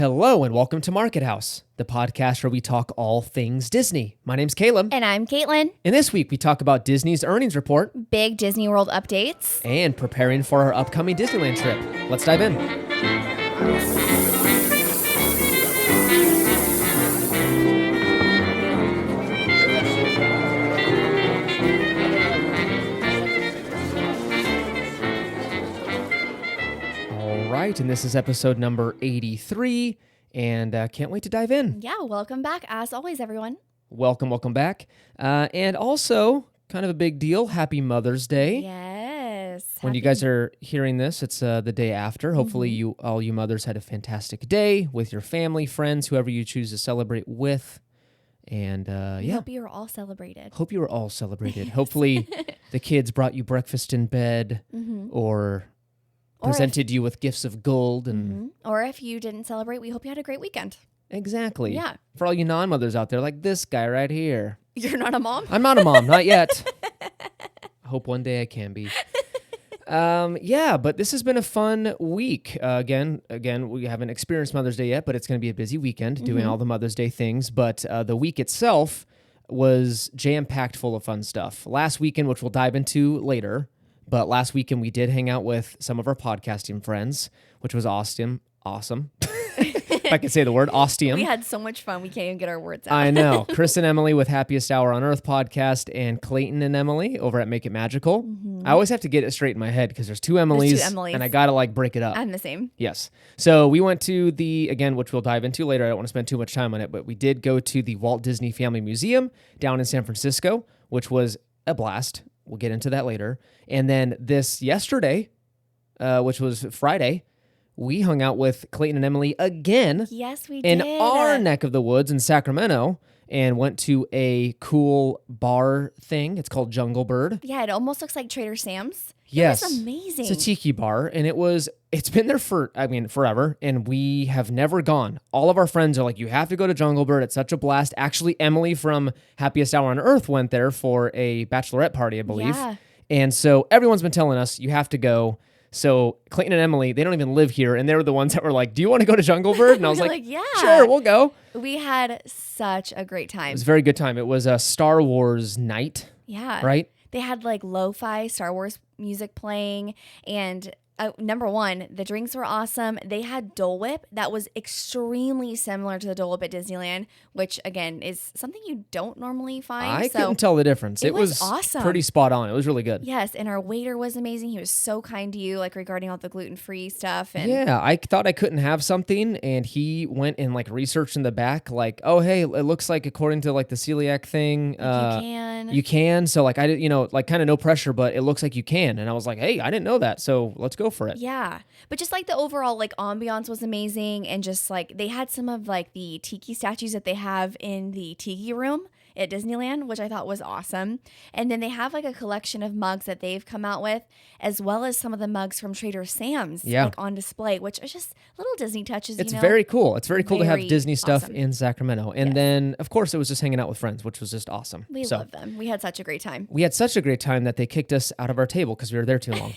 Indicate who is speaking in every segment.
Speaker 1: Hello and welcome to Market House, the podcast where we talk all things Disney. My name's Caleb.
Speaker 2: And I'm Caitlin.
Speaker 1: And this week we talk about Disney's earnings report,
Speaker 2: Big Disney World updates,
Speaker 1: and preparing for our upcoming Disneyland trip. Let's dive in. All right, and this is episode number 83, and can't wait to dive in.
Speaker 2: Yeah, welcome back as always, everyone.
Speaker 1: Welcome back. And also, kind of a big deal, Happy Mother's Day.
Speaker 2: Yes.
Speaker 1: When you guys are hearing this, it's the day after. Hopefully, all you mothers had a fantastic day with your family, friends, whoever you choose to celebrate with. And
Speaker 2: We hope you were all celebrated.
Speaker 1: Hope you were all celebrated. Hopefully, the kids brought you breakfast in bed or presented you with gifts of gold. And
Speaker 2: Or if you didn't celebrate, we hope you had a great weekend.
Speaker 1: Exactly.
Speaker 2: Yeah.
Speaker 1: For all you non-mothers out there, like this guy right here.
Speaker 2: You're not a mom?
Speaker 1: I'm not a mom, not yet. I hope one day I can be. Yeah, but this has been a fun week. Again, we haven't experienced Mother's Day yet, but it's going to be a busy weekend doing all the Mother's Day things. But the week itself was jam-packed full of fun stuff. Last weekend, which we'll dive into later, but last weekend we did hang out with some of our podcasting friends, which was awesome. If I can say the word, ostium.
Speaker 2: We had so much fun. We can't even get our words out.
Speaker 1: I know. Chris and Emily with Happiest Hour on Earth podcast, and Clayton and Emily over at Make It Magical. I always have to get it straight in my head because there's two Emilys, and I got to break it up.
Speaker 2: I'm the same.
Speaker 1: Yes. So we went to again, which we'll dive into later. I don't want to spend too much time on it, but we did go to the Walt Disney Family Museum down in San Francisco, which was a blast. We'll get into that later. And then yesterday, which was Friday, we hung out with Clayton and Emily again.
Speaker 2: Yes, we did.
Speaker 1: In our neck of the woods in Sacramento, and went to a cool bar thing. It's called Jungle Bird.
Speaker 2: Yeah, it almost looks like Trader Sam's.
Speaker 1: Yes.
Speaker 2: It was amazing.
Speaker 1: It's a tiki bar, and it's been there forever, and we have never gone. All of our friends are like, you have to go to Jungle Bird. It's such a blast. Actually, Emily from Happiest Hour on Earth went there for a bachelorette party, I believe.
Speaker 2: Yeah.
Speaker 1: And so everyone's been telling us, you have to go. So Clayton and Emily, they don't even live here, and they were the ones that were like, do you want to go to Jungle Bird? And I was like,
Speaker 2: yeah.
Speaker 1: Sure, we'll go.
Speaker 2: We had such a great time.
Speaker 1: It was a very good time. It was a Star Wars night.
Speaker 2: Yeah.
Speaker 1: Right?
Speaker 2: They had lo-fi Star Wars music playing, and number one, the drinks were awesome. They had Dole Whip that was extremely similar to the Dole Whip at Disneyland, which again is something you don't normally find.
Speaker 1: I couldn't tell the difference.
Speaker 2: It was awesome.
Speaker 1: Pretty spot on. It was really good.
Speaker 2: Yes, and our waiter was amazing. He was so kind to you, regarding all the gluten-free stuff. And
Speaker 1: yeah, I thought I couldn't have something, and he went and researched in the back, oh hey, it looks like according to the celiac thing, you can. So I did, kind of no pressure, but it looks like you can. And I was like, hey, I didn't know that, so let's go for it.
Speaker 2: Yeah, but just the overall ambiance was amazing, and just they had some of the tiki statues that they have in the tiki room at Disneyland, which I thought was awesome. And then they have a collection of mugs that they've come out with, as well as some of the mugs from Trader Sam's on display, which are just little Disney touches.
Speaker 1: It's very cool. It's very cool to have Disney stuff
Speaker 2: awesome.
Speaker 1: in Sacramento. And then, of course, it was just hanging out with friends, which was just awesome.
Speaker 2: We love them. We had such a great time.
Speaker 1: We had such a great time that they kicked us out of our table because we were there too long.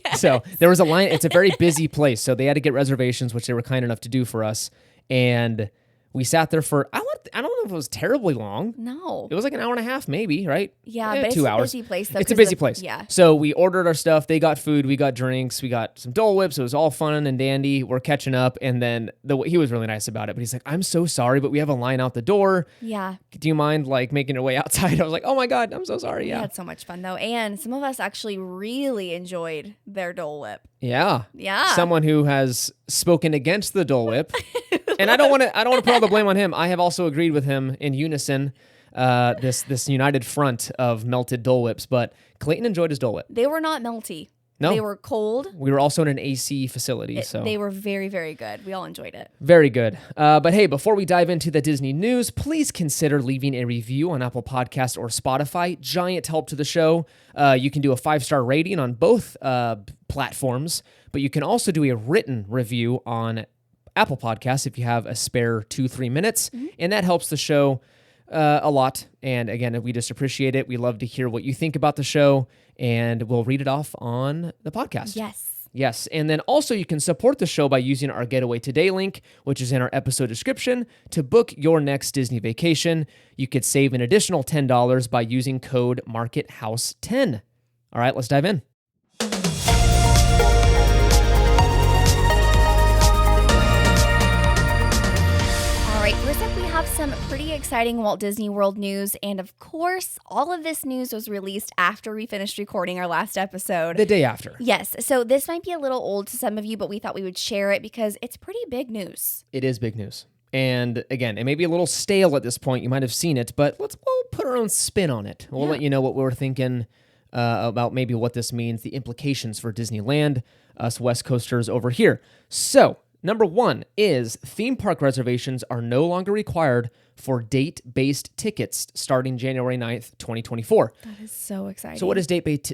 Speaker 2: Yes.
Speaker 1: So there was a line. It's a very busy place, so they had to get reservations, which they were kind enough to do for us. And we sat there for, I don't know if it was terribly long.
Speaker 2: No.
Speaker 1: It was an hour and a half, maybe, right?
Speaker 2: Yeah, but
Speaker 1: 2 hours.
Speaker 2: It's a busy place, though.
Speaker 1: It's a busy place.
Speaker 2: Yeah.
Speaker 1: So we ordered our stuff. They got food. We got drinks. We got some Dole Whips. It was all fun and dandy. We're catching up. And then he was really nice about it. But he's like, I'm so sorry, but we have a line out the door.
Speaker 2: Yeah.
Speaker 1: Do you mind making your way outside? I was like, oh my God, I'm so sorry. Yeah.
Speaker 2: We had so much fun, though. And some of us actually really enjoyed their Dole Whip.
Speaker 1: Yeah.
Speaker 2: Yeah.
Speaker 1: Someone who has spoken against the Dole Whip. And I don't want to put all the blame on him. I have also agreed with him in unison, this united front of melted Dole Whips, but Clayton enjoyed his Dole Whip.
Speaker 2: They were not melty.
Speaker 1: No.
Speaker 2: They were cold.
Speaker 1: We were also in an AC facility, so
Speaker 2: they were very, very good. We all enjoyed it.
Speaker 1: Very good. But hey, before we dive into the Disney news, please consider leaving a review on Apple Podcasts or Spotify. Giant help to the show. You can do a 5-star rating on both platforms, but you can also do a written review on Apple Podcasts if you have a spare 2-3 minutes, and that helps the show a lot. And again, we just appreciate it. We love to hear what you think about the show, and we'll read it off on the podcast.
Speaker 2: Yes.
Speaker 1: Yes, and then also you can support the show by using our Getaway Today link, which is in our episode description, to book your next Disney vacation. You could save an additional $10 by using code MARKETHOUSE10. All right, let's dive in.
Speaker 2: All right, first up, we have some pretty exciting Walt Disney World news. And of course, all of this news was released after we finished recording our last episode.
Speaker 1: The day after.
Speaker 2: Yes. So this might be a little old to some of you, but we thought we would share it because it's pretty big news.
Speaker 1: It is big news. And again, it may be a little stale we'll at You might have seen it, but we'll put our own spin on it. We'll let you know what we're thinking about maybe what this means, the implications for Disneyland, us West Coasters over here. So, number one is theme park reservations are no longer required for date-based tickets starting January 9th, 2024.
Speaker 2: That is so exciting.
Speaker 1: So what does date-based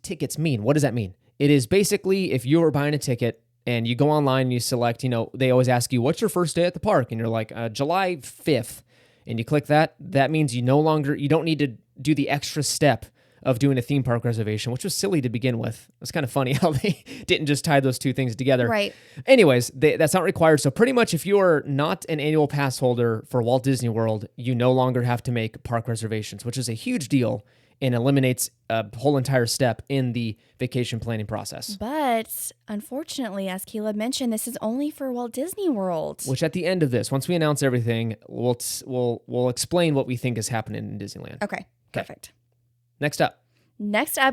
Speaker 1: tickets mean? What does that mean? It is basically if you are buying a ticket and you go online and you select, they always ask you, what's your first day at the park? And you're like, July 5th. And you click that. That means you don't need to do the extra step of doing a theme park reservation, which was silly to begin with. It's kind of funny how they didn't just tie those two things together.
Speaker 2: Right.
Speaker 1: Anyways, that's not required. So pretty much if you're not an annual pass holder for Walt Disney World, you no longer have to make park reservations, which is a huge deal and eliminates a whole entire step in the vacation planning process.
Speaker 2: But unfortunately, as Caleb mentioned, this is only for Walt Disney World.
Speaker 1: Which at the end of this, once we announce everything, we'll explain what we think is happening in Disneyland.
Speaker 2: Okay. Perfect.
Speaker 1: Next up,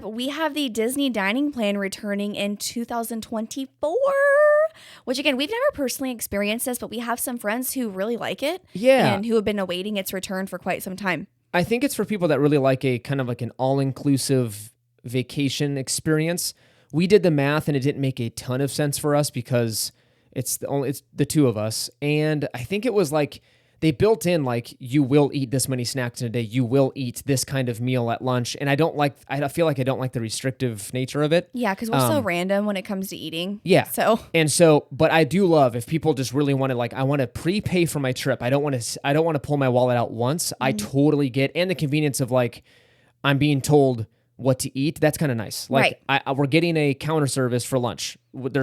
Speaker 2: we have the Disney dining plan returning in 2024, which again, we've never personally experienced this, but we have some friends who really like it.
Speaker 1: Yeah.
Speaker 2: And who have been awaiting its return for quite some time.
Speaker 1: I think it's for people that really like a kind of like an all-inclusive vacation experience. We did the math and it didn't make a ton of sense for us because it's the two of us. And I think it was like they built in like you will eat this many snacks in a day, you will eat this kind of meal at lunch, and I feel like I don't like the restrictive nature of it.
Speaker 2: Yeah, because we're so random when it comes to eating.
Speaker 1: Yeah.
Speaker 2: So
Speaker 1: but I do love if people just really want to I want to prepay for my trip. I don't want to pull my wallet out once. I totally get, and the convenience of I'm being told what to eat. That's kind of nice.
Speaker 2: Right.
Speaker 1: We're getting a counter service for lunch. It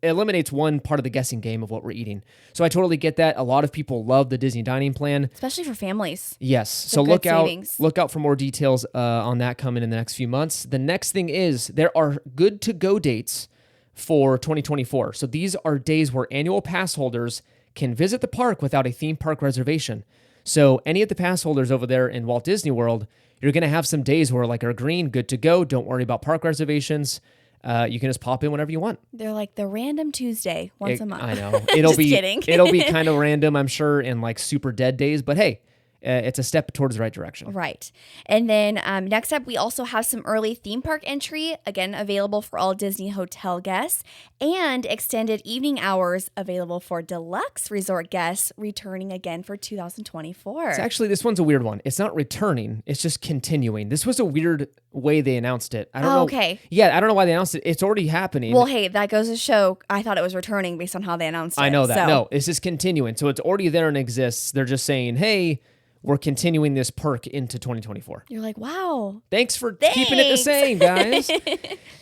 Speaker 1: eliminates one part of the guessing game of what we're eating. So I totally get that. A lot of people love the Disney dining plan,
Speaker 2: especially for families.
Speaker 1: Yes. So look out for more details on that coming in the next few months. The next thing is there are good to go dates for 2024. So these are days where annual pass holders can visit the park without a theme park reservation. So any of the pass holders over there in Walt Disney World, you're going to have some days where are green, good to go. Don't worry about park reservations. You can just pop in whenever you want.
Speaker 2: They're like the random Tuesday once a month.
Speaker 1: I know. It'll be
Speaker 2: kidding.
Speaker 1: It'll be kind of random, I'm sure, in super dead days. But hey, it's a step towards the right direction.
Speaker 2: Right. And then next up, we also have some early theme park entry, again, available for all Disney hotel guests, and extended evening hours available for deluxe resort guests, returning again for 2024.
Speaker 1: This one's a weird one. It's not returning. It's just continuing. This was a weird way they announced it. I don't know.
Speaker 2: Okay.
Speaker 1: Yeah, I don't know why they announced it. It's already happening.
Speaker 2: Well, hey, that goes to show I thought it was returning based on how they announced it.
Speaker 1: I know that.
Speaker 2: So.
Speaker 1: No, it's just continuing. So it's already there and exists. They're just saying, hey, we're continuing this perk into 2024.
Speaker 2: You're like, wow.
Speaker 1: Thanks for keeping it the same, guys.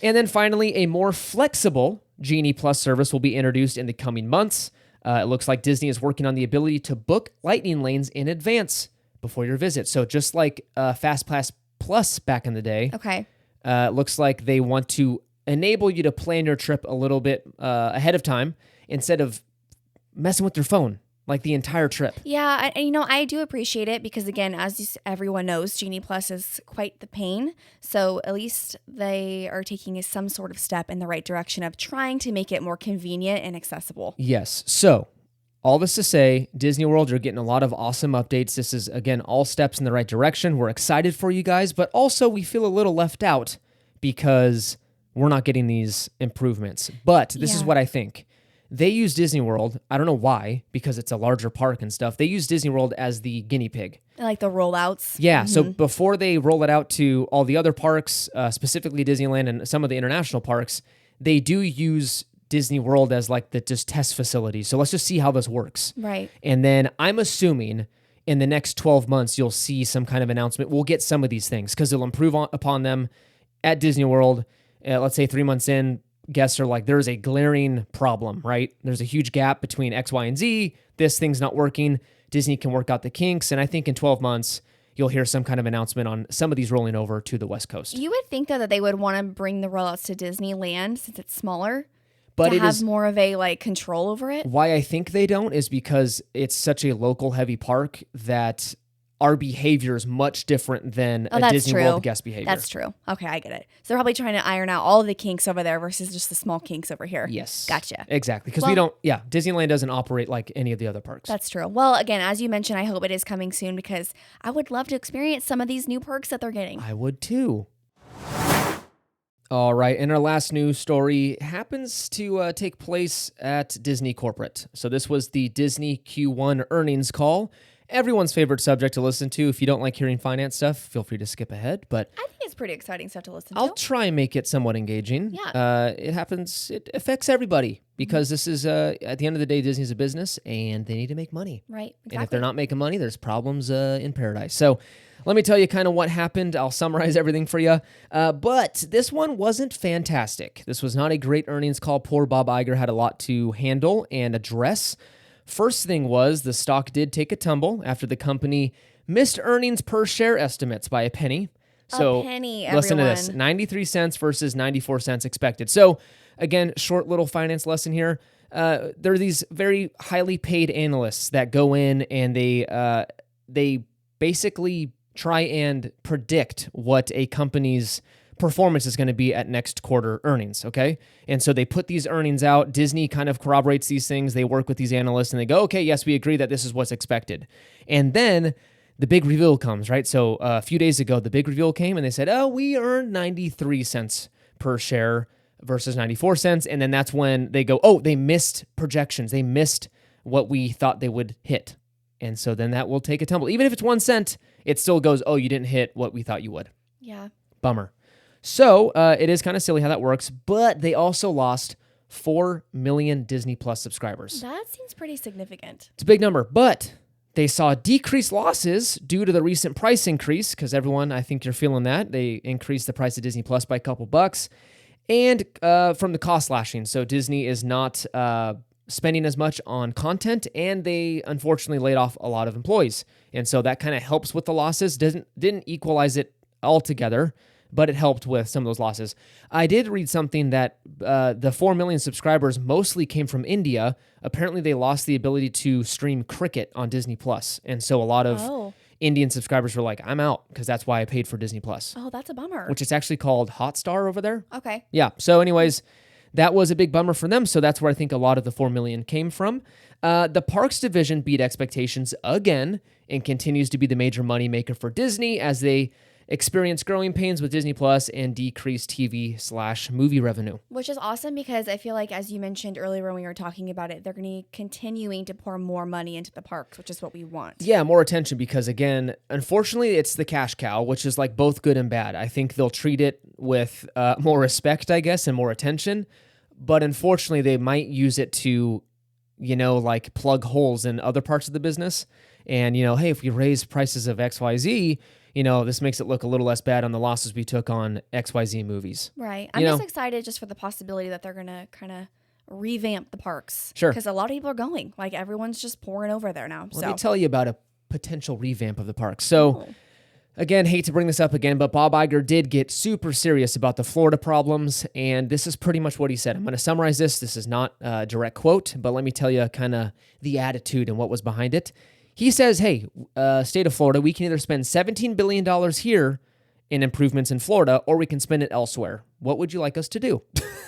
Speaker 1: And then finally, a more flexible Genie Plus service will be introduced in the coming months. It looks like Disney is working on the ability to book lightning lanes in advance before your visit. So just like FastPass Plus back in the day,
Speaker 2: okay.
Speaker 1: It looks like they want to enable you to plan your trip a little bit ahead of time instead of messing with your phone the entire trip.
Speaker 2: Yeah, I do appreciate it because, again, as everyone knows, Genie Plus is quite the pain. So at least they are taking some sort of step in the right direction of trying to make it more convenient and accessible.
Speaker 1: Yes. So all this to say, Disney World, you're getting a lot of awesome updates. This is, again, all steps in the right direction. We're excited for you guys, but also we feel a little left out because we're not getting these improvements. But this is what I think. They use Disney World, I don't know why, because it's a larger park and stuff. They use Disney World as the guinea pig.
Speaker 2: Like the rollouts.
Speaker 1: Yeah, so before they roll it out to all the other parks, specifically Disneyland and some of the international parks, they do use Disney World as the just test facility. So let's just see how this works.
Speaker 2: Right.
Speaker 1: And then I'm assuming in the next 12 months, you'll see some kind of announcement. We'll get some of these things because they'll improve upon them. at Disney World, let's say 3 months in, guests are like, there's a glaring problem, right? There's a huge gap between X, Y, and Z. This thing's not working. Disney can work out the kinks. And I think in 12 months, you'll hear some kind of announcement on some of these rolling over to the West Coast.
Speaker 2: You would think, though, that they would want to bring the rollouts to Disneyland since it's smaller,
Speaker 1: but
Speaker 2: to have more of a like control over it.
Speaker 1: Why I think they don't is because it's such a local heavy park that our behavior is much different than a Disney World guest behavior.
Speaker 2: That's true. Okay, I get it. So they're probably trying to iron out all of the kinks over there versus just the small kinks over here.
Speaker 1: Yes.
Speaker 2: Gotcha.
Speaker 1: Exactly. Because Disneyland doesn't operate like any of the other parks.
Speaker 2: That's true. Well, again, as you mentioned, I hope it is coming soon because I would love to experience some of these new perks that they're getting.
Speaker 1: I would too. All right, and our last news story happens to take place at Disney Corporate. So this was the Disney Q1 earnings call. Everyone's favorite subject to listen to. If you don't like hearing finance stuff, feel free to skip ahead. But
Speaker 2: I think it's pretty exciting stuff to listen to.
Speaker 1: I'll try and make it somewhat engaging.
Speaker 2: Yeah.
Speaker 1: It affects everybody because this is, at the end of the day, Disney's a business and they need to make money.
Speaker 2: Right, exactly.
Speaker 1: And if they're not making money, there's problems in paradise. So let me tell you kind of what happened. I'll summarize everything for you. But this one wasn't fantastic. This was not a great earnings call. Poor Bob Iger had a lot to handle and address. First thing was the stock did take a tumble after the company missed earnings per share estimates by a penny. So
Speaker 2: a penny,
Speaker 1: listen to this, 93 cents versus 94 cents expected. So again, short little finance lesson here. There are these very highly paid analysts that go in and they basically try and predict what a company's performance is going to be at next quarter earnings, okay? And so they put these earnings out. Disney kind of corroborates these things. They work with these analysts and they go, okay, yes, we agree that this is what's expected. And then the big reveal comes, right? So a few days ago, the big reveal came and they said, we earned 93 cents per share versus 94 cents. And then that's when they go, they missed projections. They missed what we thought they would hit. And so then that will take a tumble. Even if it's 1 cent, it still goes, you didn't hit what we thought you would.
Speaker 2: Yeah.
Speaker 1: Bummer. So it is kind of silly how that works, but they also lost 4 million Disney Plus subscribers.
Speaker 2: That seems pretty significant.
Speaker 1: It's a big number, but they saw decreased losses due to the recent price increase, because everyone, I think you're feeling that. They increased the price of Disney Plus by a couple bucks, and from the cost slashing. So Disney is not spending as much on content, and they unfortunately laid off a lot of employees. And so that kind of helps with the losses. Didn't equalize it altogether, but it helped with some of those losses. I did read something that the 4 million subscribers mostly came from India. Apparently, they lost the ability to stream cricket on Disney Plus, and so a lot of Indian subscribers were like, "I'm out," because that's why I paid for Disney Plus.
Speaker 2: Oh, that's a bummer.
Speaker 1: Which is actually called Hotstar over there.
Speaker 2: Okay.
Speaker 1: Yeah. So, anyways, that was a big bummer for them. So that's where I think a lot of the 4 million came from. The Parks division beat expectations again and continues to be the major moneymaker for Disney as they experience growing pains with Disney Plus and decreased TV/movie revenue.
Speaker 2: Which is awesome because I feel like, as you mentioned earlier when we were talking about it, they're going to be continuing to pour more money into the parks, which is what we want.
Speaker 1: Yeah, more attention because, again, unfortunately, it's the cash cow, which is like both good and bad. I think they'll treat it with more respect, I guess, and more attention. But unfortunately, they might use it to, like plug holes in other parts of the business. And, hey, if we raise prices of XYZ, this makes it look a little less bad on the losses we took on XYZ movies.
Speaker 2: Right. I'm just excited just for the possibility that they're going to kind of revamp the parks.
Speaker 1: Sure.
Speaker 2: Because a lot of people are going. Like, everyone's just pouring over there now.
Speaker 1: Let me tell you about a potential revamp of the park. So, again, hate to bring this up again, but Bob Iger did get super serious about the Florida problems, and this is pretty much what he said. I'm going to summarize this. This is not a direct quote, but let me tell you kind of the attitude and what was behind it. He says, hey, state of Florida, we can either spend $17 billion here in improvements in Florida, or we can spend it elsewhere. What would you like us to do?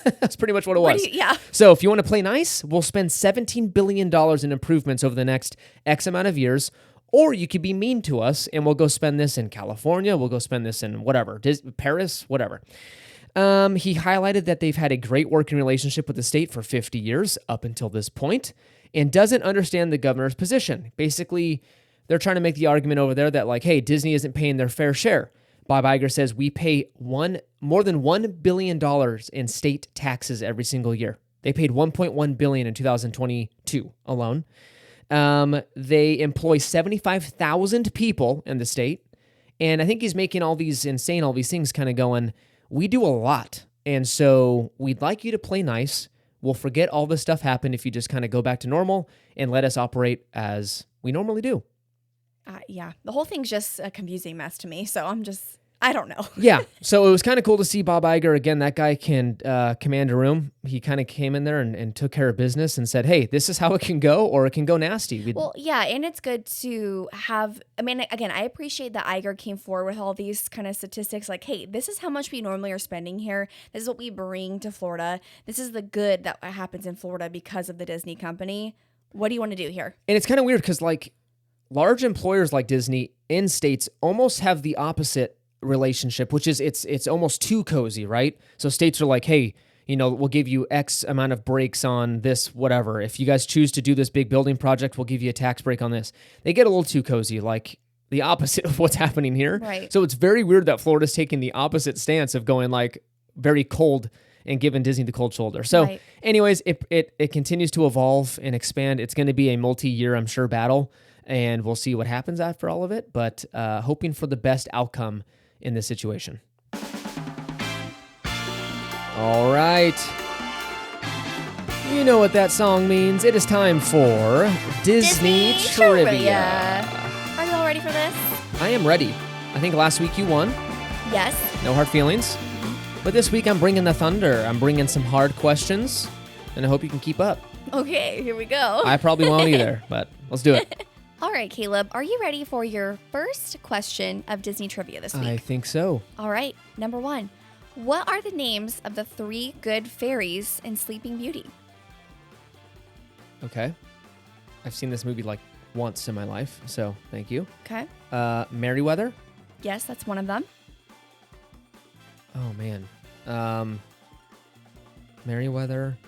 Speaker 1: That's pretty much what it was.
Speaker 2: Yeah.
Speaker 1: So if you want to play nice, we'll spend $17 billion in improvements over the next X amount of years, or you could be mean to us and we'll go spend this in California, we'll go spend this in whatever, Paris, whatever. He highlighted that they've had a great working relationship with the state for 50 years up until this point, and doesn't understand the governor's position. Basically, they're trying to make the argument over there that, like, hey, Disney isn't paying their fair share. Bob Iger says we pay more than $1 billion in state taxes every single year. They paid $1.1 billion in 2022 alone. They employ 75,000 people in the state. And I think he's making all these things kind of going, we do a lot. And so we'd like you to play nice. We'll forget all this stuff happened if you just kind of go back to normal and let us operate as we normally do.
Speaker 2: Yeah, the whole thing's just a confusing mess to me. So I don't know.
Speaker 1: Yeah. So it was kind of cool to see Bob Iger. Again, that guy can command a room. He kind of came in there and took care of business and said, hey, this is how it can go, or it can go nasty.
Speaker 2: Well, yeah, and it's good to have, I mean, again, I appreciate that Iger came forward with all these kind of statistics like, hey, this is how much we normally are spending here. This is what we bring to Florida. This is the good that happens in Florida because of the Disney company. What do you want to do here?
Speaker 1: And it's kind of weird because like large employers like Disney in states almost have the opposite relationship, which is it's almost too cozy, right? So states are like, hey, we'll give you X amount of breaks on this, whatever. If you guys choose to do this big building project, we'll give you a tax break on this. They get a little too cozy, like the opposite of what's happening here.
Speaker 2: Right.
Speaker 1: So it's very weird that Florida's taking the opposite stance of going like very cold and giving Disney the cold shoulder. So
Speaker 2: Right.
Speaker 1: anyways, it continues to evolve and expand. It's going to be a multi-year, I'm sure, battle, and we'll see what happens after all of it, but hoping for the best outcome in this situation. All right. You know what that song means. It is time for Disney Trivia.
Speaker 2: Are you all ready for this?
Speaker 1: I am ready. I think last week you won.
Speaker 2: Yes.
Speaker 1: No hard feelings. But this week I'm bringing the thunder. I'm bringing some hard questions, and I hope you can keep up.
Speaker 2: Okay, here we go.
Speaker 1: I probably won't either, but let's do it.
Speaker 2: All right, Caleb, are you ready for your first question of Disney Trivia this week?
Speaker 1: I think so.
Speaker 2: All right, number 1. What are the names of the 3 good fairies in Sleeping Beauty?
Speaker 1: Okay. I've seen this movie like once in my life, so thank you.
Speaker 2: Okay.
Speaker 1: Merryweather?
Speaker 2: Yes, that's one of them.
Speaker 1: Oh, man. Merryweather.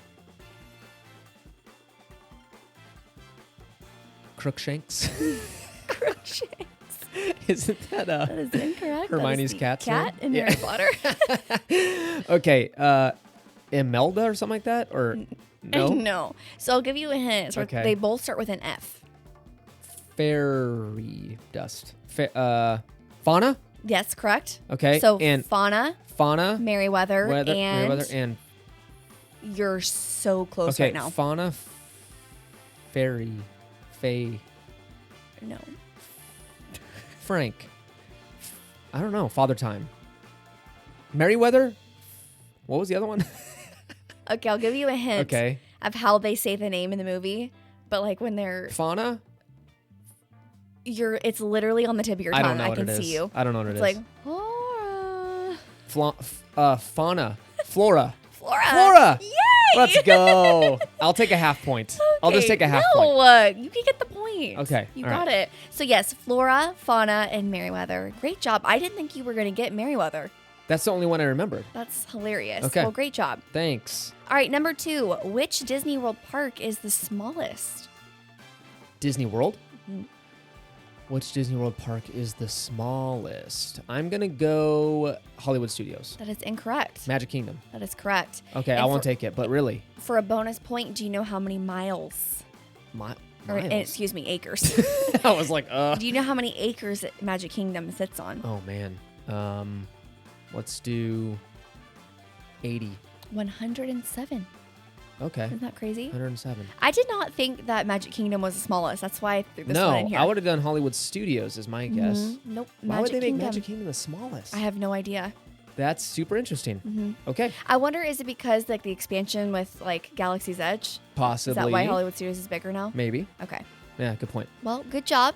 Speaker 1: Crookshanks?
Speaker 2: Crookshanks.
Speaker 1: Isn't that
Speaker 2: That is incorrect.
Speaker 1: Hermione's cat's
Speaker 2: cat
Speaker 1: name?
Speaker 2: in Harry Potter.
Speaker 1: Okay. Imelda or something like that? Or no?
Speaker 2: No. So I'll give you a hint.
Speaker 1: Okay.
Speaker 2: They both start with an F.
Speaker 1: Fairy dust. Fauna?
Speaker 2: Yes, correct.
Speaker 1: Okay.
Speaker 2: So
Speaker 1: and
Speaker 2: Fauna,
Speaker 1: Fauna.
Speaker 2: Merryweather,
Speaker 1: Merryweather, and
Speaker 2: you're so close
Speaker 1: okay,
Speaker 2: right now.
Speaker 1: Fauna, Fairy, Faye,
Speaker 2: No.
Speaker 1: Frank. I don't know. Father Time. Merryweather? What was the other one?
Speaker 2: Okay, I'll give you a hint
Speaker 1: Okay.
Speaker 2: of how they say the name in the movie. But like when they're
Speaker 1: Fauna?
Speaker 2: it's literally on the tip of your
Speaker 1: I
Speaker 2: tongue.
Speaker 1: don't know
Speaker 2: I
Speaker 1: what
Speaker 2: can
Speaker 1: it is.
Speaker 2: see you.
Speaker 1: I don't know what
Speaker 2: It's
Speaker 1: it
Speaker 2: like
Speaker 1: is.
Speaker 2: Flora.
Speaker 1: Fauna. Flora.
Speaker 2: Flora.
Speaker 1: Flora!
Speaker 2: Yay!
Speaker 1: Let's go. I'll take a half point. I'll just
Speaker 2: Okay,
Speaker 1: take a half point.
Speaker 2: No, you can get the point.
Speaker 1: Okay,
Speaker 2: You
Speaker 1: all
Speaker 2: got it. So yes, Flora, Fauna, and Merryweather. Great job. I didn't think you were going to get Merryweather.
Speaker 1: That's the only one I remembered.
Speaker 2: That's hilarious.
Speaker 1: Okay.
Speaker 2: Well, great job.
Speaker 1: Thanks.
Speaker 2: All right, number 2. Which Disney World park is the smallest?
Speaker 1: Disney World?
Speaker 2: Mhm.
Speaker 1: Which Disney World park is the smallest? I'm going to go Hollywood Studios.
Speaker 2: That is incorrect.
Speaker 1: Magic Kingdom.
Speaker 2: That is correct.
Speaker 1: Okay,
Speaker 2: And
Speaker 1: I won't
Speaker 2: for-
Speaker 1: take it, but really?
Speaker 2: For a bonus point, do you know how many miles?
Speaker 1: Miles?
Speaker 2: Excuse me, acres.
Speaker 1: I was like,
Speaker 2: Do you know how many acres Magic Kingdom sits on?
Speaker 1: Oh, man. Let's do 80.
Speaker 2: 107.
Speaker 1: Okay.
Speaker 2: Isn't that crazy?
Speaker 1: 107.
Speaker 2: I did not think that Magic Kingdom was the smallest. That's why I threw this one in
Speaker 1: No,
Speaker 2: here.
Speaker 1: I would have done Hollywood Studios is my guess.
Speaker 2: Mhm. Nope.
Speaker 1: Why would they make
Speaker 2: Kingdom.
Speaker 1: Magic Kingdom the smallest?
Speaker 2: I have no idea.
Speaker 1: That's super interesting. Okay.
Speaker 2: I wonder, is it because like the expansion with like Galaxy's Edge?
Speaker 1: Possibly.
Speaker 2: Is that why Hollywood Studios is bigger now?
Speaker 1: Maybe.
Speaker 2: Okay.
Speaker 1: Yeah, good point.
Speaker 2: Well, good job.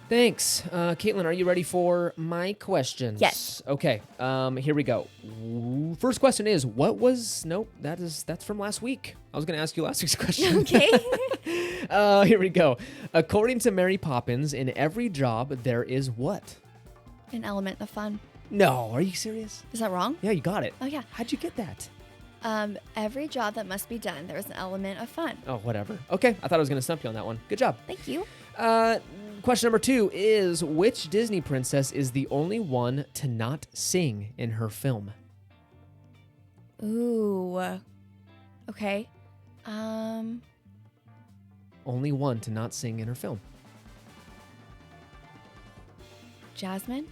Speaker 1: Thanks. Caitlin, are you ready for my questions?
Speaker 2: Yes.
Speaker 1: Okay. Here we go. First question is, that's from last week. I was going to ask you last week's question.
Speaker 2: Okay.
Speaker 1: Here we go. According to Mary Poppins, in every job there is what?
Speaker 2: An element of fun.
Speaker 1: No, are you serious?
Speaker 2: Is that wrong?
Speaker 1: Yeah, you got it.
Speaker 2: Oh, yeah.
Speaker 1: How'd you get that?
Speaker 2: Every job that must be done, there's an element of fun.
Speaker 1: Oh, whatever. Okay, I thought I was going to stump you on that one. Good job.
Speaker 2: Thank you.
Speaker 1: Question number 2 is, which Disney princess is the only one to not sing in her film?
Speaker 2: Ooh. Okay.
Speaker 1: Only one to not sing in her film.
Speaker 2: Jasmine?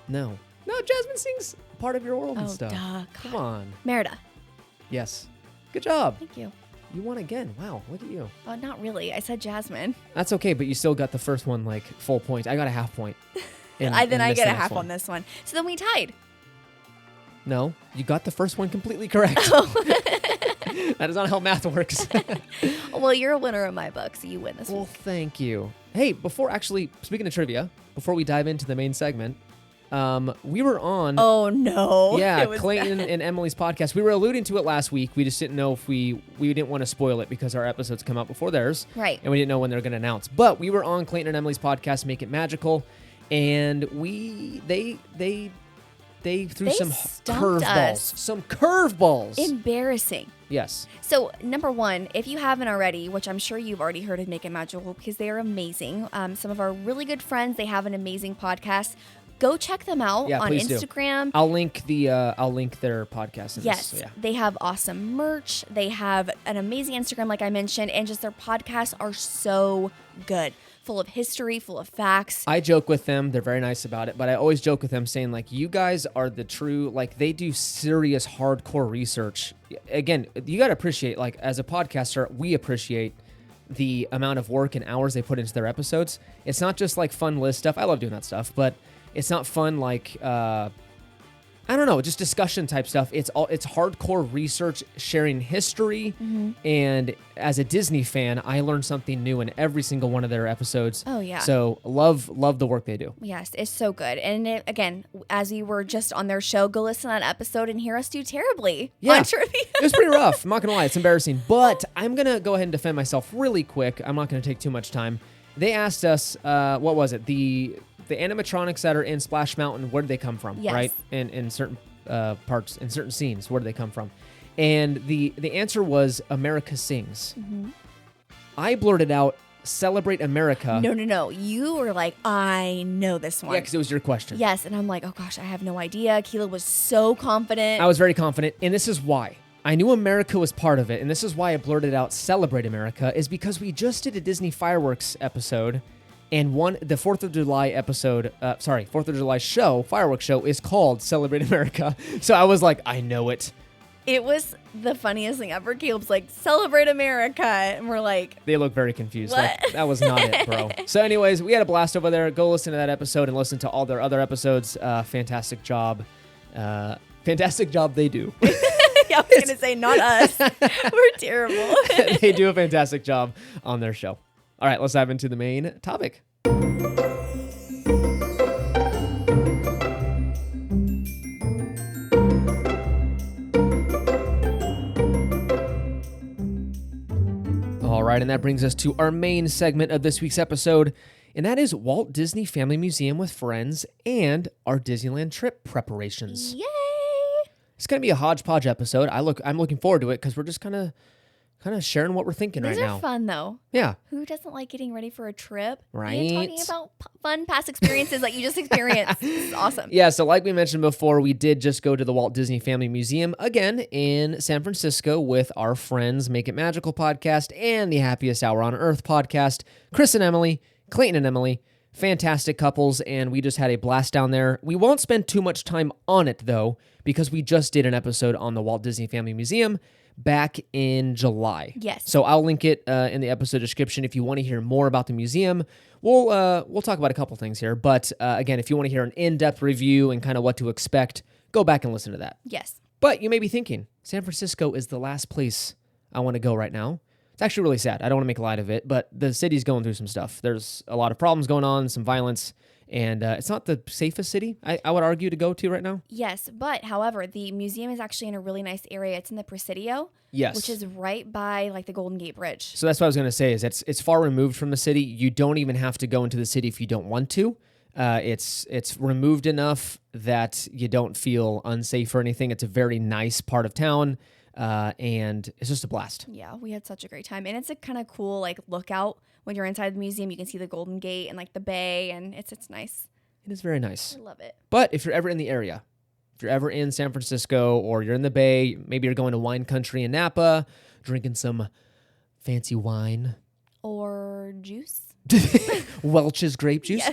Speaker 1: No. No, Jasmine sings part of your world and
Speaker 2: Oh,
Speaker 1: stuff.
Speaker 2: duh.
Speaker 1: Come on.
Speaker 2: Merida.
Speaker 1: Yes. Good job.
Speaker 2: Thank you.
Speaker 1: You won again. Wow, look at you.
Speaker 2: Not really. I said Jasmine.
Speaker 1: That's okay, but you still got the first one like full point. I got a half point.
Speaker 2: Then I get a half on this one. So then we tied.
Speaker 1: No, you got the first one completely correct.
Speaker 2: Oh.
Speaker 1: That is not how math works.
Speaker 2: Well, you're a winner in my book, so you win this
Speaker 1: Well,
Speaker 2: week.
Speaker 1: thank you. Hey, speaking of trivia, before we dive into the main segment, we were on.
Speaker 2: Oh no!
Speaker 1: Yeah,
Speaker 2: It was
Speaker 1: Clayton
Speaker 2: bad.
Speaker 1: and Emily's podcast. We were alluding to it last week. We just didn't know if we didn't want to spoil it because our episodes come out before theirs.
Speaker 2: Right.
Speaker 1: And we didn't know when they're going to announce. But we were on Clayton and Emily's podcast, Make It Magical, and they threw
Speaker 2: They
Speaker 1: some
Speaker 2: stumped
Speaker 1: curveballs.
Speaker 2: us.
Speaker 1: Some curveballs.
Speaker 2: Embarrassing.
Speaker 1: Yes.
Speaker 2: So, number one, if you haven't already, which I'm sure you've already heard of Make It Magical because they are amazing. Some of our really good friends, they have an amazing podcast. Go check them out
Speaker 1: Yeah,
Speaker 2: on
Speaker 1: please do.
Speaker 2: Instagram.
Speaker 1: I'll link their podcast in
Speaker 2: Yes,
Speaker 1: this. So yeah.
Speaker 2: they have awesome merch. They have an amazing Instagram, like I mentioned, and just their podcasts are so good. Full of history, full of facts.
Speaker 1: I joke with them. They're very nice about it, but I always joke with them saying, like, you guys are the true, like, they do serious, hardcore research. Again, you got to appreciate, like, as a podcaster, we appreciate the amount of work and hours they put into their episodes. It's not just, like, fun list stuff. I love doing that stuff, but it's not fun, like, I don't know, just discussion type stuff. It's hardcore research, sharing history, and as a Disney fan, I learn something new in every single one of their episodes.
Speaker 2: Oh, yeah.
Speaker 1: So love the work they do.
Speaker 2: Yes, it's so good. And again, as we were just on their show, go listen to that episode and hear us do terribly
Speaker 1: Yeah.
Speaker 2: on trivia.
Speaker 1: It was pretty rough. I'm not gonna lie, it's embarrassing. But I'm gonna go ahead and defend myself really quick. I'm not gonna take too much time. They asked us, what was it? The animatronics that are in Splash Mountain, where did they come from?
Speaker 2: Yes.
Speaker 1: Right? In certain parts, in certain scenes, where did they come from? And the answer was America Sings.
Speaker 2: Mm-hmm.
Speaker 1: I blurted out, Celebrate America.
Speaker 2: No. You were like, I know this one.
Speaker 1: Yeah, because it was your question.
Speaker 2: Yes, and I'm like, oh gosh, I have no idea. Keela was so confident.
Speaker 1: I was very confident, and this is why. I knew America was part of it, and this is why I blurted out Celebrate America, is because we just did a Disney fireworks episode, and the 4th of July episode, 4th of July show, fireworks show, is called Celebrate America. So I was like, I know it.
Speaker 2: It was the funniest thing ever. Caleb's like, Celebrate America. And we're like,
Speaker 1: They look very confused.
Speaker 2: What?
Speaker 1: Like, that was not it, bro. So anyways, we had a blast over there. Go listen to that episode and listen to all their other episodes. Fantastic job. Fantastic job they do.
Speaker 2: I was going to say, not us. We're terrible.
Speaker 1: They do a fantastic job on their show. All right, let's dive into the main topic. All right, and that brings us to our main segment of this week's episode, and that is Walt Disney Family Museum with friends and our Disneyland trip preparations.
Speaker 2: Yay.
Speaker 1: It's going to be a hodgepodge episode. I'm looking forward to it because we're just kind of sharing what we're thinking
Speaker 2: These
Speaker 1: right
Speaker 2: are
Speaker 1: now.
Speaker 2: fun, though.
Speaker 1: Yeah.
Speaker 2: Who doesn't like getting ready for a trip?
Speaker 1: Right.
Speaker 2: And talking about fun past experiences that you just experienced. This is awesome.
Speaker 1: Yeah, so like we mentioned before, we did just go to the Walt Disney Family Museum again in San Francisco with our friends Make It Magical podcast and the Happiest Hour on Earth podcast, Chris and Emily, Clayton and Emily, fantastic couples, and we just had a blast down there. We won't spend too much time on it, though, because we just did an episode on the Walt Disney Family Museum back in July.
Speaker 2: Yes.
Speaker 1: So I'll link it in the episode description if you want to hear more about the museum. We'll talk about a couple things here, but again, if you want to hear an in-depth review and kind of what to expect, go back and listen to that.
Speaker 2: Yes.
Speaker 1: But you may be thinking, San Francisco is the last place I want to go right now. It's actually really sad. I don't want to make light of it, but the city's going through some stuff. There's a lot of problems going on, some violence, and it's not the safest city, I would argue, to go to right now.
Speaker 2: Yes, but however, the museum is actually in a really nice area. It's in the Presidio,
Speaker 1: Yes.
Speaker 2: which is right by like the Golden Gate Bridge.
Speaker 1: So that's what I was going to say, is it's far removed from the city. You don't even have to go into the city if you don't want to. It's removed enough that you don't feel unsafe or anything. It's a very nice part of town, and it's just a blast.
Speaker 2: Yeah, we had such a great time. And it's a kind of cool like lookout. When you're inside the museum, you can see the Golden Gate and like the bay, and it's nice.
Speaker 1: It is very nice.
Speaker 2: I love it.
Speaker 1: But if you're ever in the area, if you're ever in San Francisco or you're in the Bay, maybe you're going to wine country in Napa, drinking some fancy wine.
Speaker 2: Or juice.
Speaker 1: Welch's grape juice.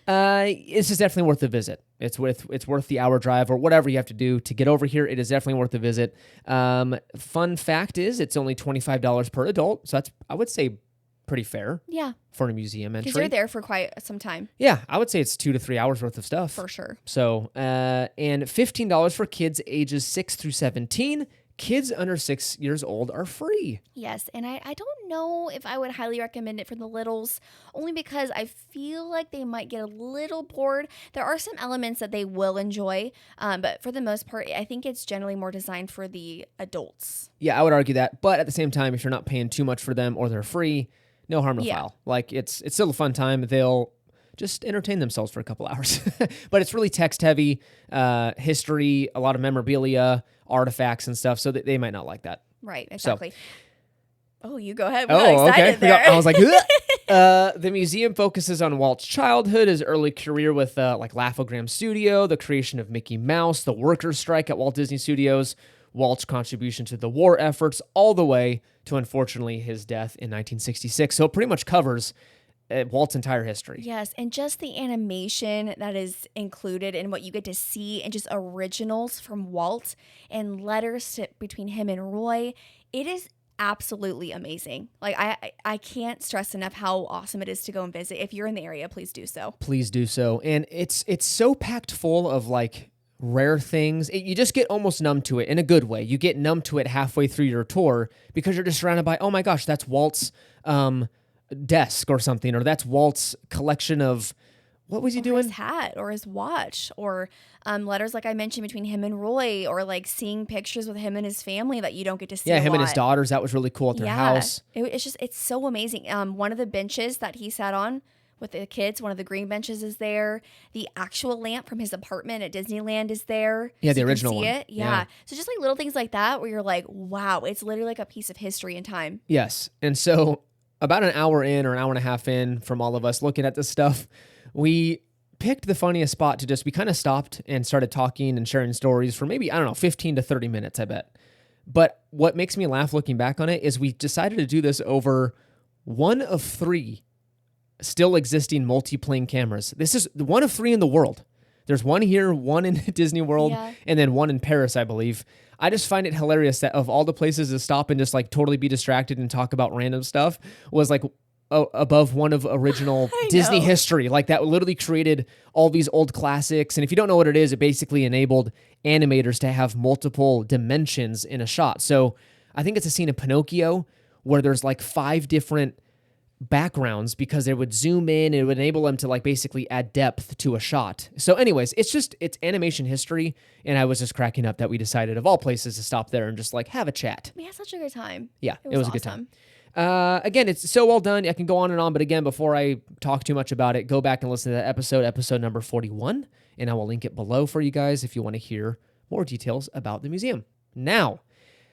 Speaker 2: Yes.
Speaker 1: This is definitely worth a visit. It's worth the hour drive or whatever you have to do to get over here. It is definitely worth a visit. Fun fact is it's only $25 per adult. So that's, I would say, pretty fair.
Speaker 2: Yeah.
Speaker 1: For a museum entry.
Speaker 2: Because you're there for quite some time.
Speaker 1: Yeah, I would say it's 2 to 3 hours worth of stuff.
Speaker 2: For sure.
Speaker 1: So, and $15 for kids ages 6 through 17. Kids under 6 years old are free.
Speaker 2: Yes, and I don't know if I would highly recommend it for the littles, only because I feel like they might get a little bored. There are some elements that they will enjoy, but for the most part, I think it's generally more designed for the adults.
Speaker 1: Yeah, I would argue that. But at the same time, if you're not paying too much for them or they're free, no harm, no foul. Like, it's still a fun time. They'll just entertain themselves for a couple hours. But it's really text heavy, history, a lot of memorabilia, artifacts and stuff, so that they might not like that.
Speaker 2: Right, exactly.
Speaker 1: So,
Speaker 2: oh, you go ahead. Okay. There.
Speaker 1: I was like, the museum focuses on Walt's childhood, his early career with like Laugh-O-Gram Studio, the creation of Mickey Mouse, the workers' strike at Walt Disney Studios, Walt's contribution to the war efforts, all the way to, unfortunately, his death in 1966. So it pretty much covers Walt's entire history.
Speaker 2: Yes, and just the animation that is included in what you get to see and just originals from Walt and letters between him and Roy, it is absolutely amazing. Like, I can't stress enough how awesome it is to go and visit. If you're in the area, please do so.
Speaker 1: Please do so. And it's so packed full of like rare things. You just get almost numb to it in a good way. You get numb to it halfway through your tour because you're just surrounded by, oh my gosh, that's Walt's desk or something, or that's Walt's collection of, what was he doing?
Speaker 2: His hat or his watch, or letters like I mentioned between him and Roy, or like seeing pictures with him and his family that you don't get to see.
Speaker 1: Yeah,
Speaker 2: a
Speaker 1: him
Speaker 2: lot.
Speaker 1: and his daughters. That was really cool at their house.
Speaker 2: It's so amazing. One of the benches that he sat on with the kids, one of the green benches is there. The actual lamp from his apartment at Disneyland is there.
Speaker 1: Yeah,
Speaker 2: so
Speaker 1: the
Speaker 2: you
Speaker 1: original
Speaker 2: can see
Speaker 1: one.
Speaker 2: it. Yeah. So just like little things like that where you're like, wow, it's literally like a piece of history and time.
Speaker 1: Yes. And so about an hour in or an hour and a half in from all of us looking at this stuff, we picked the funniest spot to just, we kind of stopped and started talking and sharing stories for maybe, I don't know, 15 to 30 minutes, I bet. But what makes me laugh looking back on it is we decided to do this over one of 3 still existing multi-plane cameras. This is one of 3 in the world. There's one here, one in Disney World, and then one in Paris, I believe. I just find it hilarious that of all the places to stop and just like totally be distracted and talk about random stuff was like above one of original Disney history. Like that literally created all these old classics. And if you don't know what it is, it basically enabled animators to have multiple dimensions in a shot. So I think it's a scene of Pinocchio where there's like 5 different backgrounds because they would zoom in. It would enable them to like basically add depth to a shot. So anyways, it's animation history. And I was just cracking up that we decided of all places to stop there and just like have a chat.
Speaker 2: We had such a good time.
Speaker 1: Yeah, it was a good time.
Speaker 2: Awesome.
Speaker 1: Again, it's so well done. I can go on and on, but again, before I talk too much about it, go back and listen to that episode number 41, and I will link it below for you guys if you want to hear more details about the museum. Now,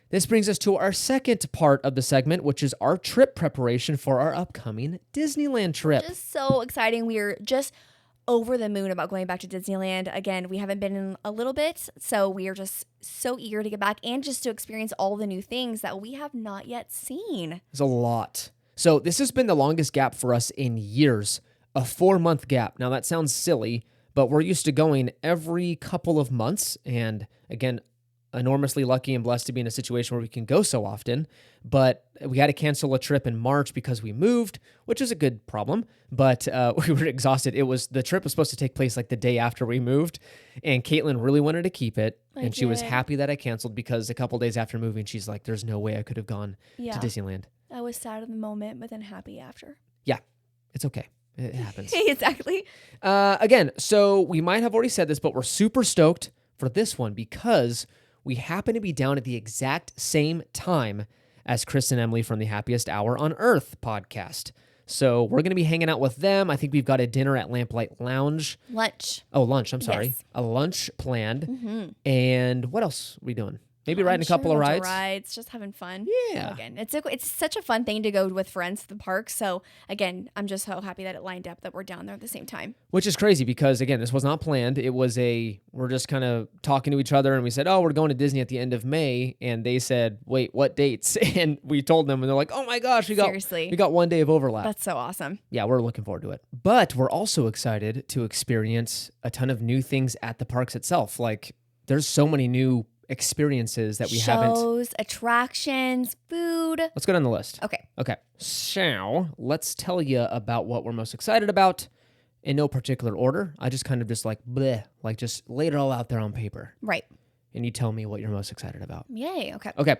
Speaker 1: this brings us to our second part of the segment, which is our trip preparation for our upcoming Disneyland trip.
Speaker 2: Just so exciting. We are just over the moon about going back to Disneyland. Again, we haven't been in a little bit, so we are just so eager to get back and just to experience all the new things that we have not yet seen.
Speaker 1: There's a lot. So this has been the longest gap for us in years, a 4-month gap. Now that sounds silly, but we're used to going every couple of months, and again, enormously lucky and blessed to be in a situation where we can go so often, but we had to cancel a trip in March because we moved, which is a good problem, but we were exhausted. The trip was supposed to take place like the day after we moved, and Caitlin really wanted to keep it, and she was happy that I canceled because a couple days after moving, she's like, there's no way I could have gone to Disneyland.
Speaker 2: I was sad in the moment, but then happy after.
Speaker 1: Yeah, it's okay. It happens.
Speaker 2: Exactly.
Speaker 1: Again, so we might have already said this, but we're super stoked for this one because we happen to be down at the exact same time as Chris and Emily from the Happiest Hour on Earth podcast. So we're going to be hanging out with them. I think we've got a dinner at Lamplight Lounge.
Speaker 2: Lunch.
Speaker 1: Oh, lunch. I'm sorry.
Speaker 2: Yes.
Speaker 1: A lunch planned.
Speaker 2: Mm-hmm.
Speaker 1: And what else are we doing? Maybe riding a couple of rides.
Speaker 2: Rides, just having fun.
Speaker 1: Yeah.
Speaker 2: So again, it's such a fun thing to go with friends to the park. So again, I'm just so happy that it lined up that we're down there at the same time.
Speaker 1: Which is crazy because, again, this was not planned. It was we're just kind of talking to each other and we said, oh, we're going to Disney at the end of May. And they said, wait, what dates? And we told them and they're like, oh my gosh, we got 1 day of overlap.
Speaker 2: That's so awesome.
Speaker 1: Yeah, we're looking forward to it. But we're also excited to experience a ton of new things at the parks itself. Like there's so many new experiences that we haven't.
Speaker 2: Shows, attractions, food.
Speaker 1: Let's go down the list.
Speaker 2: Okay.
Speaker 1: So let's tell you about what we're most excited about in no particular order. I just kind of just like bleh, like just laid it all out there on paper.
Speaker 2: Right.
Speaker 1: And you tell me what you're most excited about.
Speaker 2: Yay. Okay.
Speaker 1: Okay.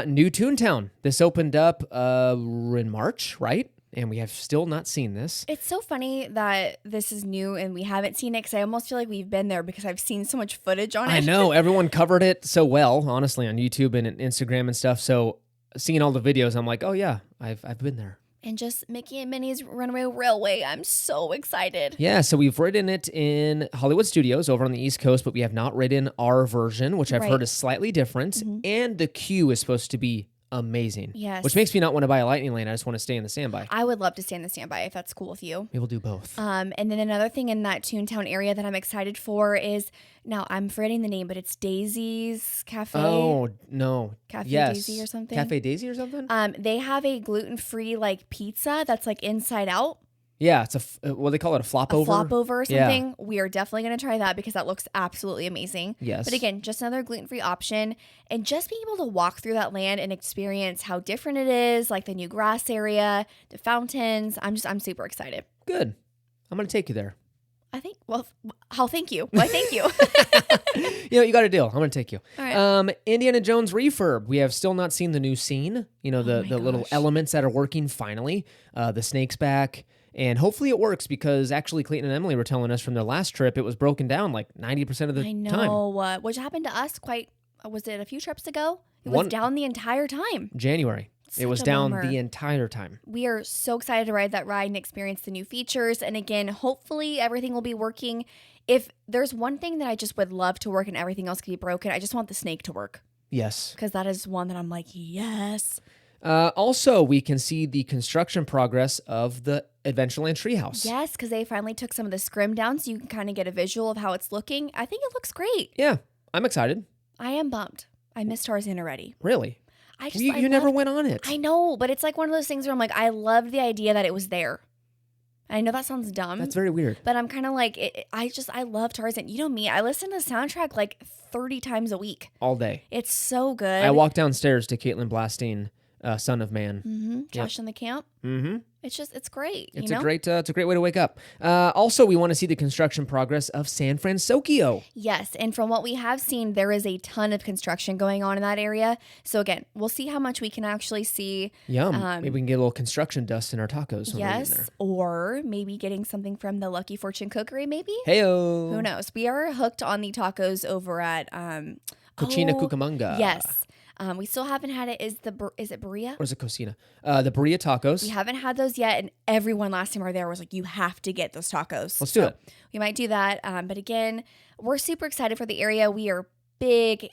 Speaker 1: New Toontown. This opened up in March, right? And we have still not seen this.
Speaker 2: It's so funny that this is new and we haven't seen it because I almost feel like we've been there because I've seen so much footage on it.
Speaker 1: I know. Everyone covered it so well, honestly, on YouTube and Instagram and stuff. So seeing all the videos, I'm like, oh yeah, I've been there.
Speaker 2: And just Mickey and Minnie's Runaway Railway. I'm so excited.
Speaker 1: Yeah, so we've ridden it in Hollywood Studios over on the East Coast, but we have not ridden our version, which I've heard is slightly different. Mm-hmm. And the queue is supposed to be amazing.
Speaker 2: Yes.
Speaker 1: Which makes me not want to buy a Lightning Lane. I just want to stay in the standby.
Speaker 2: I would love to stay in the standby if that's cool with you.
Speaker 1: We will do both.
Speaker 2: And then another thing in that Toontown area that I'm excited for is, now I'm forgetting the name, but it's Daisy's Cafe.
Speaker 1: Oh, no.
Speaker 2: Cafe Daisy or something.
Speaker 1: Cafe Daisy or something?
Speaker 2: They have a gluten-free like pizza that's like inside out.
Speaker 1: Yeah, it's what they call it, a flop over?
Speaker 2: A flop over or something.
Speaker 1: Yeah.
Speaker 2: We are definitely going to try that because that looks absolutely amazing.
Speaker 1: Yes.
Speaker 2: But again, just another gluten-free option. And just being able to walk through that land and experience how different it is, like the new grass area, the fountains. I'm super excited.
Speaker 1: Good. I'm going to take you there.
Speaker 2: I think, well, I'll thank you. Why, thank you.
Speaker 1: You got a deal. I'm going to take you.
Speaker 2: All right.
Speaker 1: Indiana Jones refurb. We have still not seen the new scene. You know, the little elements that are working finally. The snake's back. And hopefully it works because actually Clayton and Emily were telling us from their last trip, it was broken down like 90% of the time.
Speaker 2: I know. Which happened to us was it a few trips ago? It was down the entire time.
Speaker 1: January. It was down the entire time.
Speaker 2: We are so excited to ride that ride and experience the new features. And again, hopefully everything will be working. If there's one thing that I just would love to work and everything else could be broken, I just want the snake to work.
Speaker 1: Yes.
Speaker 2: Because that is one that I'm like, yes.
Speaker 1: Also, we can see the construction progress of the Adventureland Treehouse.
Speaker 2: Yes, because they finally took some of the scrim down so you can kind of get a visual of how it's looking. I think it looks great.
Speaker 1: Yeah, I'm excited.
Speaker 2: I am bummed. I missed Tarzan already.
Speaker 1: Really? You never went on it.
Speaker 2: I know, but it's like one of those things where I'm like, I loved the idea that it was there. I know that sounds dumb.
Speaker 1: That's very weird.
Speaker 2: But I'm kind of like, I love Tarzan. You know me, I listen to the soundtrack like 30 times a week.
Speaker 1: All day.
Speaker 2: It's so good.
Speaker 1: I walk downstairs to Caitlin Blastine, Son of Man.
Speaker 2: Mm-hmm. Josh in the Camp.
Speaker 1: Mm-hmm.
Speaker 2: It's great.
Speaker 1: It's a great way to wake up. Also, we want to see the construction progress of San Francisco.
Speaker 2: Yes, and from what we have seen, there is a ton of construction going on in that area. So again, we'll see how much we can actually see.
Speaker 1: Yum. Maybe we can get a little construction dust in our tacos. When we're in there.
Speaker 2: Or maybe getting something from the Lucky Fortune Cookery. Maybe.
Speaker 1: Heyo.
Speaker 2: Who knows? We are hooked on the tacos over at
Speaker 1: Cochina Cucamonga.
Speaker 2: Yes. We still haven't had it. Is it Berea?
Speaker 1: Or is it Cocina? The Berea tacos.
Speaker 2: We haven't had those yet, and everyone last time we were there was like, you have to get those tacos.
Speaker 1: Let's do it.
Speaker 2: We might do that. But again, we're super excited for the area. We are big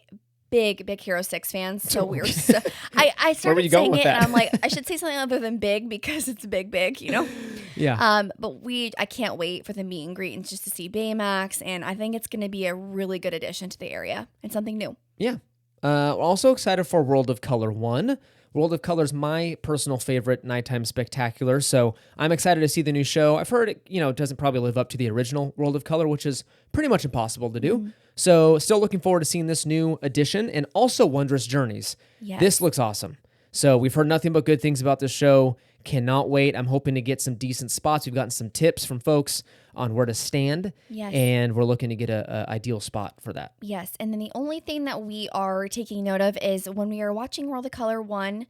Speaker 2: Hero 6 fans. So we're so, I started saying it, and I'm like, I should say something other than big because it's big, you know?
Speaker 1: Yeah.
Speaker 2: But I can't wait for the meet and greet and just to see Baymax, and I think it's going to be a really good addition to the area and something new.
Speaker 1: Yeah. We're also excited for World of Color 1. World of Color is my personal favorite nighttime spectacular, so I'm excited to see the new show. I've heard it, doesn't probably live up to the original World of Color, which is pretty much impossible to do. Mm-hmm. So still looking forward to seeing this new edition, and also Wondrous Journeys. Yes. This looks awesome. So we've heard nothing but good things about this show. Cannot wait. I'm hoping to get some decent spots. We've gotten some tips from folks on where to stand.
Speaker 2: Yes.
Speaker 1: And we're looking to get a ideal spot for that.
Speaker 2: Yes. And then the only thing that we are taking note of is when we are watching World of Color 1,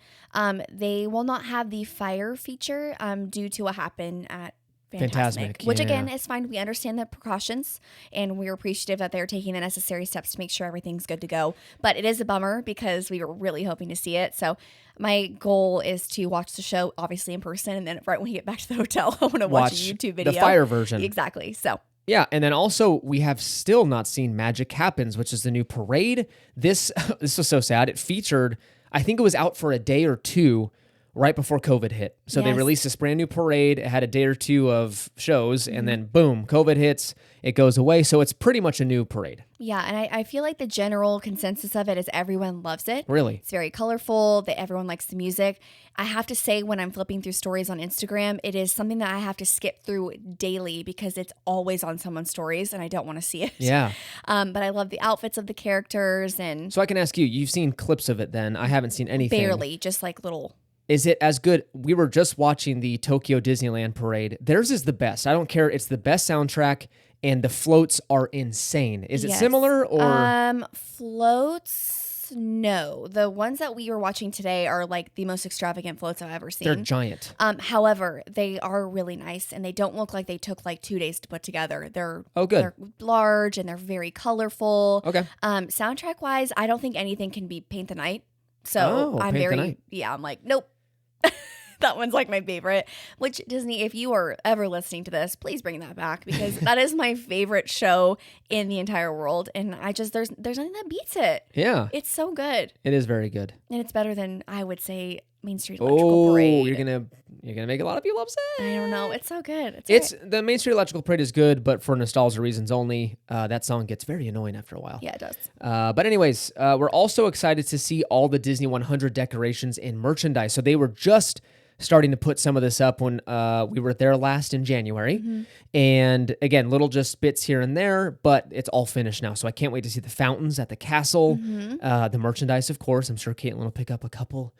Speaker 2: they will not have the fire feature due to what happened at Fantasmic, which again is fine. We understand the precautions and we're appreciative that they're taking the necessary steps to make sure everything's good to go. But it is a bummer because we were really hoping to see it. So my goal is to watch the show obviously in person, and then right when we get back to the hotel, I want to watch a YouTube video.
Speaker 1: The fire version.
Speaker 2: Exactly. So
Speaker 1: Yeah, and then also we have still not seen Magic Happens, which is the new parade. This this was so sad. It featured, I think it was out for a day or two right before COVID hit. So they
Speaker 2: Yes.
Speaker 1: released this brand new parade. It had a day or two of shows, and then boom, COVID hits. It goes away. So it's pretty much a new parade.
Speaker 2: Yeah, and I feel like the general consensus of it is everyone loves it.
Speaker 1: Really?
Speaker 2: It's very colorful, that everyone likes the music. I have to say, when I'm flipping through stories on Instagram, it is something that I have to skip through daily because it's always on someone's stories and I don't want to see it.
Speaker 1: Yeah.
Speaker 2: But I love the outfits of the characters and
Speaker 1: So I can ask you, you've seen clips of it then. I haven't seen anything.
Speaker 2: barely, just like little.
Speaker 1: Is it as good? We were just watching the Tokyo Disneyland parade. Theirs is the best. I don't care. It's the best soundtrack, and the floats are insane. Is it
Speaker 2: Yes.
Speaker 1: similar or?
Speaker 2: Floats, no. The ones that we were watching today are like the most extravagant floats I've ever seen.
Speaker 1: They're giant.
Speaker 2: However, they are really nice and they don't look like they took like 2 days to put together. They're
Speaker 1: Oh, good.
Speaker 2: They're large and they're very colorful.
Speaker 1: Okay.
Speaker 2: Soundtrack wise, I don't think anything can be Paint the Night. So
Speaker 1: Oh,
Speaker 2: I'm
Speaker 1: Paint the
Speaker 2: very
Speaker 1: Night.
Speaker 2: yeah, I'm like, nope. That one's like my favorite. Which Disney, if you are ever listening to this, please bring that back because that is my favorite show in the entire world. And I just there's nothing that beats it.
Speaker 1: Yeah,
Speaker 2: It's so good.
Speaker 1: it is very good.
Speaker 2: And it's better than I would say Main Street Electrical
Speaker 1: Oh,
Speaker 2: Parade.
Speaker 1: you're gonna make a lot of people upset.
Speaker 2: I don't know. It's so good.
Speaker 1: It's the Main Street Electrical Parade is good, but for nostalgia reasons only. That song gets very annoying after a while.
Speaker 2: yeah, it does.
Speaker 1: But anyways, we're also excited to see all the Disney 100 decorations and merchandise. So they were just starting to put some of this up when we were there last in January.
Speaker 2: Mm-hmm.
Speaker 1: And again, little just bits here and there, but it's all finished now. So I can't wait to see the fountains at the castle,
Speaker 2: Mm-hmm.
Speaker 1: the merchandise, of course. I'm sure Caitlin will pick up a couple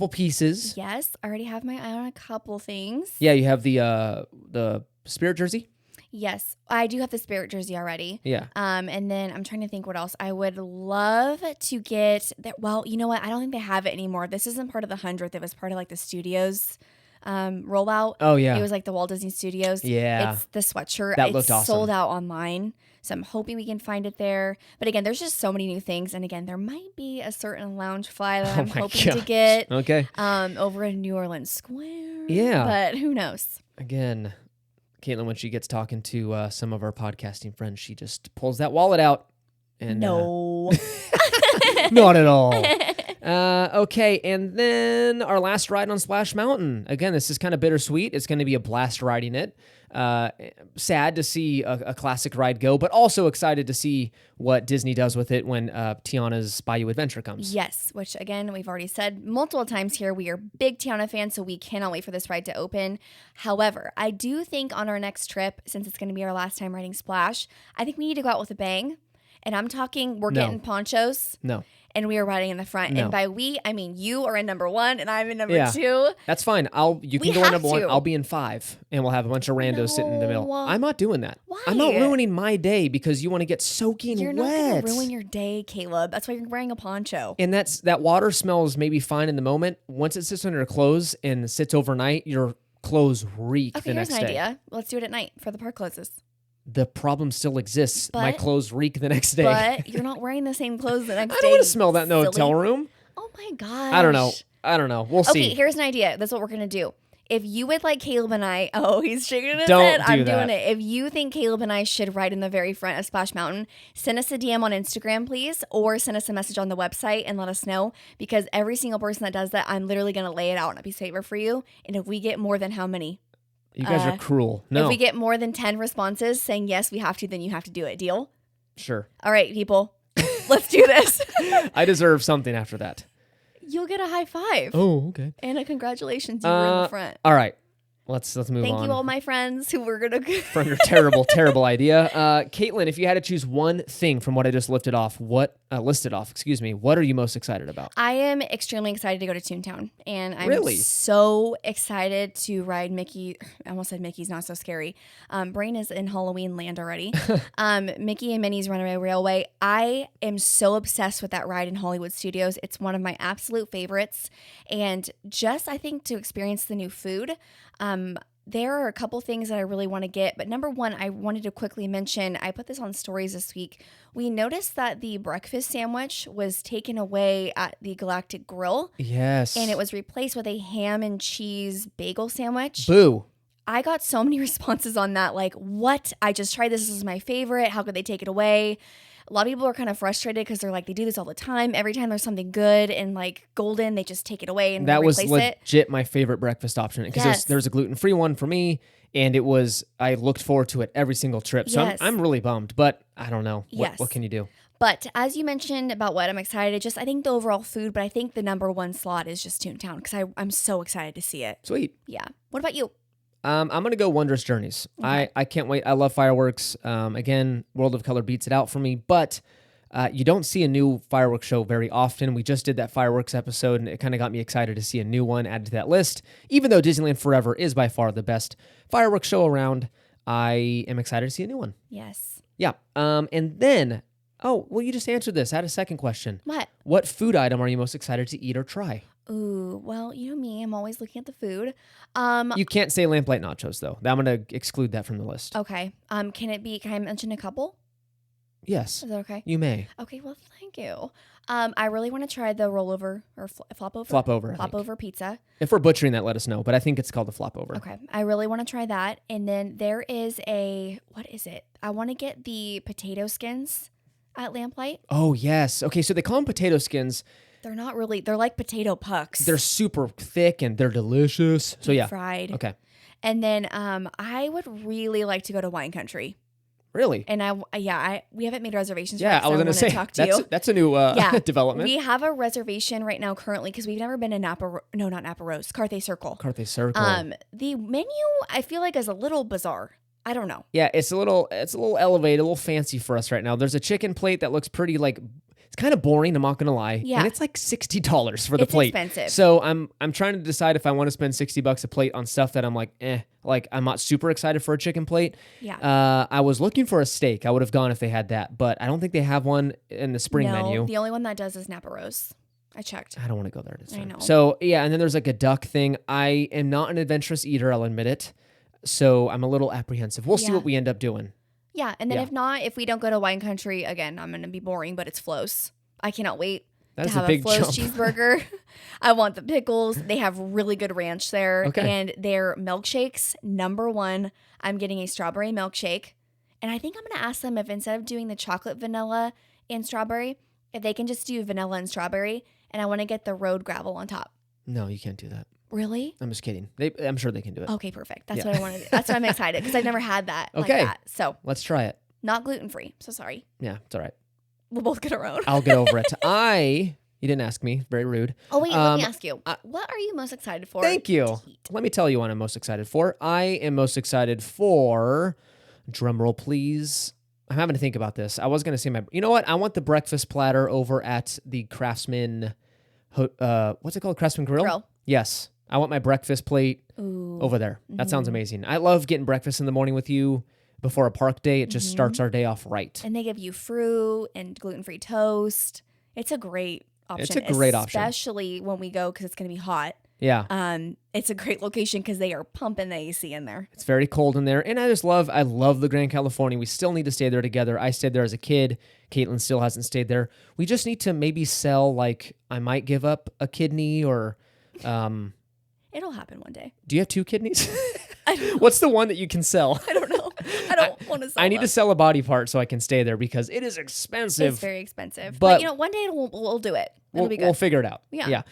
Speaker 1: pieces.
Speaker 2: Yes, I already have my eye on a couple things.
Speaker 1: Yeah, you have the Spirit jersey.
Speaker 2: Yes, I do have the Spirit jersey already.
Speaker 1: Yeah.
Speaker 2: And then I'm trying to think what else. I would love to get that. Well, you know what? I don't think they have it anymore. This isn't part of the 100th. It was part of like the studios rollout.
Speaker 1: Oh yeah.
Speaker 2: It was like the Walt Disney Studios.
Speaker 1: Yeah.
Speaker 2: It's the sweatshirt.
Speaker 1: That
Speaker 2: it's
Speaker 1: looked awesome.
Speaker 2: sold out online. So I'm hoping we can find it there. But again, there's just so many new things. And again, there might be a certain lounge fly that
Speaker 1: Oh
Speaker 2: I'm
Speaker 1: my
Speaker 2: hoping to
Speaker 1: gosh.
Speaker 2: get
Speaker 1: Okay.
Speaker 2: over in New Orleans Square.
Speaker 1: Yeah.
Speaker 2: But who knows?
Speaker 1: Again, Caitlin, when she gets talking to some of our podcasting friends, she just pulls that wallet out. And
Speaker 2: No.
Speaker 1: not at all. Okay, and then our last ride on Splash Mountain. Again, this is kind of bittersweet. It's going to be a blast riding it. Sad to see a classic ride go, but also excited to see what Disney does with it when Tiana's Bayou Adventure comes.
Speaker 2: Yes, which again, we've already said multiple times here. We are big Tiana fans, so we cannot wait for this ride to open. However, I do think on our next trip, since it's going to be our last time riding Splash, I think we need to go out with a bang. And I'm talking, we're
Speaker 1: No.
Speaker 2: getting ponchos
Speaker 1: No,
Speaker 2: and we are riding in the front.
Speaker 1: No.
Speaker 2: And by we, I mean you are in number 1 and I'm in number
Speaker 1: Yeah.
Speaker 2: 2.
Speaker 1: that's fine. You
Speaker 2: We
Speaker 1: can go in
Speaker 2: have
Speaker 1: number 1.
Speaker 2: to.
Speaker 1: I'll be in 5, and we'll have a bunch of randos sitting in the middle.
Speaker 2: No.
Speaker 1: I'm not doing that.
Speaker 2: Why?
Speaker 1: I'm not ruining my day because you want to get soaking
Speaker 2: You're
Speaker 1: wet.
Speaker 2: not going to ruin your day, Caleb. That's why you're wearing a poncho.
Speaker 1: And that water smells maybe fine in the moment. Once it sits on your clothes and sits overnight, your clothes reek
Speaker 2: Okay,
Speaker 1: the
Speaker 2: here's
Speaker 1: next
Speaker 2: an
Speaker 1: day.
Speaker 2: idea. Let's do it at night before the park closes.
Speaker 1: The problem still exists. My
Speaker 2: But-
Speaker 1: clothes reek the next day.
Speaker 2: But you're not wearing the same clothes the next day.
Speaker 1: I don't want to smell that in the
Speaker 2: silly.
Speaker 1: hotel room.
Speaker 2: Oh my gosh.
Speaker 1: I don't know. We'll
Speaker 2: Okay,
Speaker 1: see.
Speaker 2: here's an idea. That's what we're gonna do. If you would like Caleb and I, he's shaking his
Speaker 1: Don't
Speaker 2: head.
Speaker 1: do
Speaker 2: I'm
Speaker 1: that.
Speaker 2: doing it. If you think Caleb and I should ride in the very front of Splash Mountain, send us a DM on Instagram, please, or send us a message on the website and let us know. Because every single person that does that, I'm literally gonna lay it out on a piece of paper for you. And if we get more than how many?
Speaker 1: You guys are cruel.
Speaker 2: If
Speaker 1: No.
Speaker 2: we get more than 10 responses saying yes, we have to, then you have to do it. Deal?
Speaker 1: Sure.
Speaker 2: All right, people, let's do this.
Speaker 1: I deserve something after that.
Speaker 2: You'll get a high five
Speaker 1: Oh, okay.
Speaker 2: and a congratulations. You were in the front.
Speaker 1: All right. Let's move
Speaker 2: Thank
Speaker 1: on
Speaker 2: you, all my friends who were gonna.
Speaker 1: from your terrible idea. Caitlin, if you had to choose one thing from what I just listed off, what are you most excited about?
Speaker 2: I am extremely excited to go to Toontown, and I'm
Speaker 1: Really?
Speaker 2: so excited to ride Mickey. I almost said Mickey's Not So Scary. Brain is in Halloween land already. Mickey and Minnie's Runaway Railway. I am so obsessed with that ride in Hollywood Studios. It's one of my absolute favorites, and just I think to experience the new food. There are a couple things that I really want to get, but number one, I wanted to quickly mention, I put this on stories this week. We noticed that the breakfast sandwich was taken away at the Galactic Grill,
Speaker 1: Yes.
Speaker 2: and it was replaced with a ham and cheese bagel sandwich.
Speaker 1: Boo.
Speaker 2: I got so many responses on that. Like, what? I just tried this. This is my favorite. How could they take it away? A lot of people are kind of frustrated because they're like, they do this all the time. Every time there's something good and like golden, they just take it away and
Speaker 1: that was
Speaker 2: replace it.
Speaker 1: legit my favorite breakfast option because there's a gluten-free one for me, and I looked forward to it every single trip. So I'm really bummed, but I don't know. What can you do?
Speaker 2: But as you mentioned about what I'm excited, I think the overall food, but I think the number one slot is just Toontown because I'm so excited to see it.
Speaker 1: Sweet.
Speaker 2: Yeah. What about you?
Speaker 1: I'm going to go Wondrous Journeys.
Speaker 2: Okay.
Speaker 1: I can't wait. I love fireworks. Again, World of Color beats it out for me, but you don't see a new fireworks show very often. We just did that fireworks episode, and it kind of got me excited to see a new one added to that list. Even though Disneyland Forever is by far the best fireworks show around, I am excited to see a new one.
Speaker 2: Yes.
Speaker 1: Yeah. And then, you just answered this. I had a second question.
Speaker 2: What
Speaker 1: food item are you most excited to eat or try?
Speaker 2: Ooh, well, you know me. I'm always looking at the food.
Speaker 1: You can't say lamplight nachos, though. I'm going to exclude that from the list.
Speaker 2: Okay. Can I mention a couple?
Speaker 1: Yes.
Speaker 2: Is that okay?
Speaker 1: You may.
Speaker 2: Okay, well, thank you. I really want to try the rollover or flop over.
Speaker 1: Flop over.
Speaker 2: Flop over pizza.
Speaker 1: If we're butchering that, let us know. But I think it's called the flop over.
Speaker 2: Okay. I really want to try that. And then there is what is it? I want to get the potato skins at Lamplight.
Speaker 1: Oh, yes. Okay, so they call them potato skins.
Speaker 2: They're not really, they're like potato pucks.
Speaker 1: They're super thick and they're delicious. So yeah.
Speaker 2: Fried.
Speaker 1: Okay.
Speaker 2: And then I would really like to go to Wine Country.
Speaker 1: Really?
Speaker 2: And we haven't made reservations
Speaker 1: yet. Yeah, I was going to say,
Speaker 2: talk to you.
Speaker 1: That's a new development.
Speaker 2: We have a reservation right now currently because we've never been to not Napa Rose, Carthay Circle.
Speaker 1: Carthay Circle.
Speaker 2: The menu I feel like is a little bizarre. I don't know.
Speaker 1: Yeah, it's a little elevated, a little fancy for us right now. There's a chicken plate that looks pretty it's kind of boring, I'm not going to lie.
Speaker 2: Yeah.
Speaker 1: And it's like $60 for the plate.
Speaker 2: It's expensive.
Speaker 1: So I'm trying to decide if I want to spend $60 a plate on stuff that I'm like, I'm not super excited for a chicken plate.
Speaker 2: Yeah.
Speaker 1: I was looking for a steak. I would have gone if they had that, but I don't think they have one in the spring menu.
Speaker 2: The only one that does is Napa Rose. I checked.
Speaker 1: I don't want to go there this time.
Speaker 2: I know.
Speaker 1: So yeah, and then there's like a duck thing. I am not an adventurous eater, I'll admit it. So I'm a little apprehensive. We'll see what we end up doing.
Speaker 2: Yeah, and then if we don't go to Wine Country, again, I'm going to be boring, but it's Flo's. I cannot wait to have a Flo's cheeseburger. I want the pickles. They have really good ranch there.
Speaker 1: Okay.
Speaker 2: And their milkshakes, number one, I'm getting a strawberry milkshake. And I think I'm going to ask them if instead of doing the chocolate vanilla and strawberry, if they can just do vanilla and strawberry, and I want to get the road gravel on top.
Speaker 1: No, you can't do that.
Speaker 2: Really?
Speaker 1: I'm just kidding. I'm sure they can do it.
Speaker 2: Okay, perfect. That's what I want to do. That's what I'm excited because I've never had that like
Speaker 1: Okay.
Speaker 2: that. So
Speaker 1: let's try it.
Speaker 2: not gluten-free. So sorry.
Speaker 1: Yeah, it's all right.
Speaker 2: We'll both get our own.
Speaker 1: I'll get over it. You didn't ask me. Very rude.
Speaker 2: Oh, wait, let me ask you. What are you most excited for?
Speaker 1: Thank you. Let me tell you what I'm most excited for. I am most excited for, drumroll please. I'm having to think about this. I was going to say you know what? I want the breakfast platter over at the Craftsman, what's it called? Craftsman Grill? Yes. I want my breakfast plate over there. That sounds amazing. I love getting breakfast in the morning with you before a park day. It just starts our day off right.
Speaker 2: And they give you fruit and gluten-free toast. It's a great option.
Speaker 1: It's a great option.
Speaker 2: Especially when we go because it's going to be hot.
Speaker 1: Yeah.
Speaker 2: It's a great location because they are pumping the AC in there.
Speaker 1: It's very cold in there. And I love the Grand California. We still need to stay there together. I stayed there as a kid. Caitlin still hasn't stayed there. We just need to maybe sell, I might give up a kidney or...
Speaker 2: It'll happen one day.
Speaker 1: Do you have 2 kidneys? What's the one that you can sell?
Speaker 2: I don't know. I don't want to sell
Speaker 1: I need to sell a body part so I can stay there because it is expensive.
Speaker 2: It's very expensive.
Speaker 1: But
Speaker 2: one day we'll do it. It'll be good.
Speaker 1: We'll figure it out.
Speaker 2: Yeah.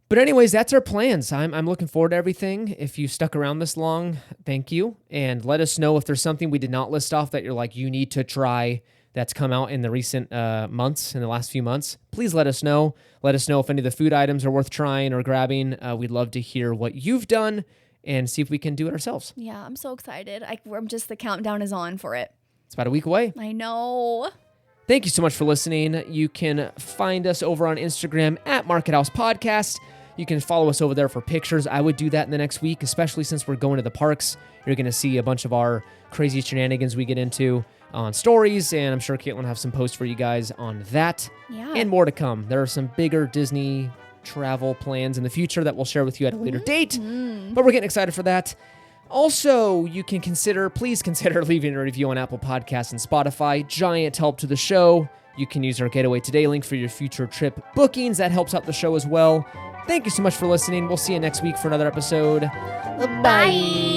Speaker 1: But anyways, that's our plans. I'm looking forward to everything. If you stuck around this long, thank you. And let us know if there's something we did not list off that you're like, you need to try that's come out in the recent months, in the last few months. Please let us know. Let us know if any of the food items are worth trying or grabbing. We'd love to hear what you've done and see if we can do it ourselves.
Speaker 2: Yeah, I'm so excited. The countdown is on for it.
Speaker 1: It's about a week away.
Speaker 2: I know.
Speaker 1: Thank you so much for listening. You can find us over on Instagram at Market House Podcast. You can follow us over there for pictures. I would do that in the next week, especially since we're going to the parks. You're going to see a bunch of our crazy shenanigans we get into on stories, and I'm sure Caitlin will have some posts for you guys on that.
Speaker 2: Yeah.
Speaker 1: And more to come. There are some bigger Disney travel plans in the future that we'll share with you at a later date, but we're getting excited for that. Also, you can please consider leaving a review on Apple Podcasts and Spotify. Giant help to the show. You can use our Getaway Today link for your future trip bookings. That helps out the show as well. Thank you so much for listening. We'll see you next week for another episode.
Speaker 2: Bye.